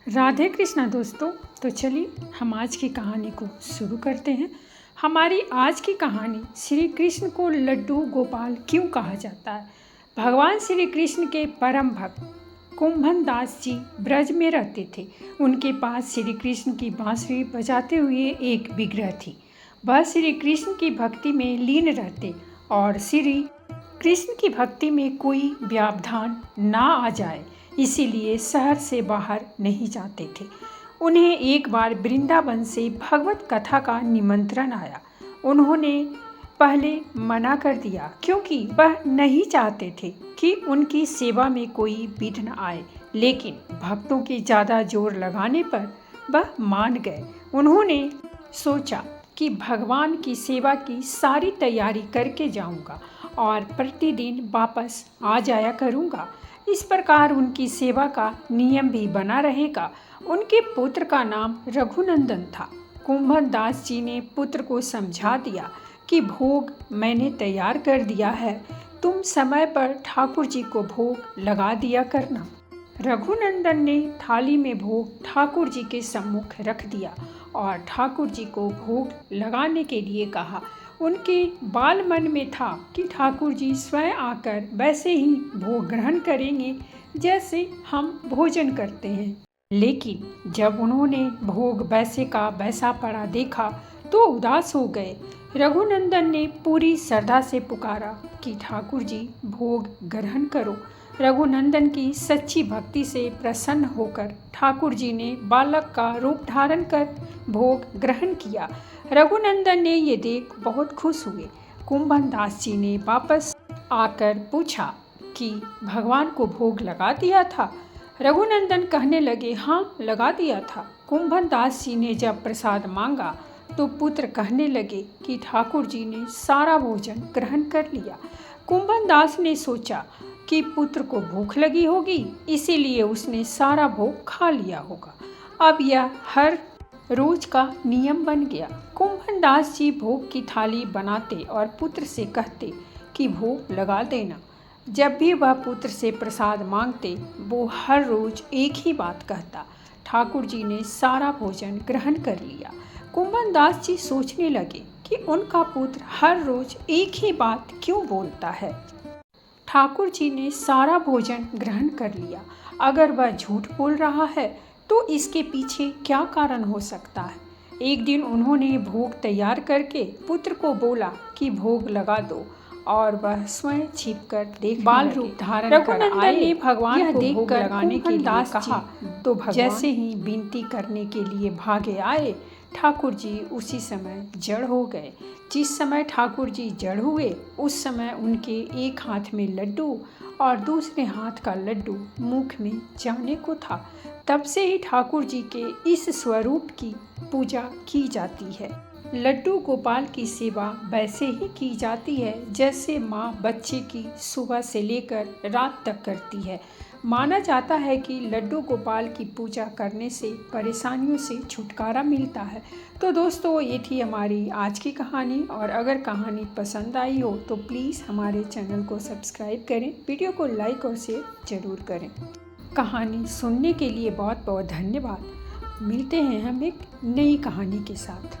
राधे कृष्णा दोस्तों। तो चलिए हम आज की कहानी को शुरू करते हैं। हमारी आज की कहानी श्री कृष्ण को लड्डू गोपाल क्यों कहा जाता है। भगवान श्री कृष्ण के परम भक्त कुंभन दास जी ब्रज में रहते थे। उनके पास श्री कृष्ण की बांसुरी बजाते हुए एक विग्रह थी। वह श्री कृष्ण की भक्ति में लीन रहते और श्री कृष्ण की भक्ति में कोई व्यवधान ना आ जाए, इसीलिए शहर से बाहर नहीं जाते थे। उन्हें एक बार वृंदावन से भगवत कथा का निमंत्रण आया। उन्होंने पहले मना कर दिया क्योंकि वह नहीं चाहते थे कि उनकी सेवा में कोई विघ्न आए, लेकिन भक्तों के ज़्यादा जोर लगाने पर वह मान गए। उन्होंने सोचा कि भगवान की सेवा की सारी तैयारी करके जाऊंगा और प्रतिदिन वापस आ जाया करूंगा। इस प्रकार उनकी सेवा का नियम भी बना रहेगा। उनके पुत्र का नाम रघुनंदन था। कुंभन दास जी ने पुत्र को समझा दिया कि भोग मैंने तैयार कर दिया है, तुम समय पर ठाकुर जी को भोग लगा दिया करना। रघुनंदन ने थाली में भोग ठाकुर जी के सम्मुख रख दिया और ठाकुर जी को भोग लगाने के लिए कहा। उनके बाल मन में था कि ठाकुर जी स्वयं आकर वैसे ही भोग ग्रहण करेंगे जैसे हम भोजन करते हैं, लेकिन जब उन्होंने भोग वैसे का वैसा पड़ा देखा तो उदास हो गए। रघुनंदन ने पूरी श्रद्धा से पुकारा कि ठाकुर जी भोग ग्रहण करो। रघुनंदन की सच्ची भक्ति से प्रसन्न होकर ठाकुर जी ने बालक का रूप धारण कर भोग ग्रहण किया। रघुनंदन ने ये देख बहुत खुश हुए। कुंभन दास जी ने वापस आकर पूछा कि भगवान को भोग लगा दिया था। रघुनंदन कहने लगे, हाँ लगा दिया था। कुंभन दास जी ने जब प्रसाद मांगा तो पुत्र कहने लगे कि ठाकुर जी ने सारा भोजन ग्रहण कर लिया। कुंभन दास ने सोचा कि पुत्र को भूख लगी होगी, इसीलिए उसने सारा भोग खा लिया होगा। अब यह हर रोज का नियम बन गया। कुंभन दास जी भोग की थाली बनाते और पुत्र से कहते कि भोग लगा देना। जब भी वह पुत्र से प्रसाद मांगते वो हर रोज एक ही बात कहता, ठाकुर जी ने सारा भोजन ग्रहण कर लिया। कुंभन दास जी सोचने लगे कि उनका पुत्र हर रोज एक ही बात क्यों बोलता है। ठाकुर जी ने सारा भोजन ग्रहण कर लिया, अगर वह झूठ बोल रहा है तो इसके पीछे क्या कारण हो सकता है। एक दिन उन्होंने भोग तैयार करके पुत्र को बोला कि भोग लगा दो, और वह स्वयं छिपकर देख बाल रूप धारण कर आए। ने भगवान को भोग लगाने के लिए कहा तो भगवान जैसे ही विनती करने के लिए भागे आए, ठाकुर जी उसी समय जड़ हो गए। जिस समय ठाकुर जी जड़ हुए उस समय उनके एक हाथ में लड्डू और दूसरे हाथ का लड्डू मुख में जाने को था। तब से ही ठाकुर जी के इस स्वरूप की पूजा की जाती है। लड्डू गोपाल की सेवा वैसे ही की जाती है जैसे माँ बच्चे की सुबह से लेकर रात तक करती है। माना जाता है कि लड्डू गोपाल की पूजा करने से परेशानियों से छुटकारा मिलता है। तो दोस्तों ये थी हमारी आज की कहानी, और अगर कहानी पसंद आई हो तो प्लीज़ हमारे चैनल को सब्सक्राइब करें, वीडियो को लाइक और शेयर ज़रूर करें। कहानी सुनने के लिए बहुत बहुत धन्यवाद। मिलते हैं हम एक नई कहानी के साथ।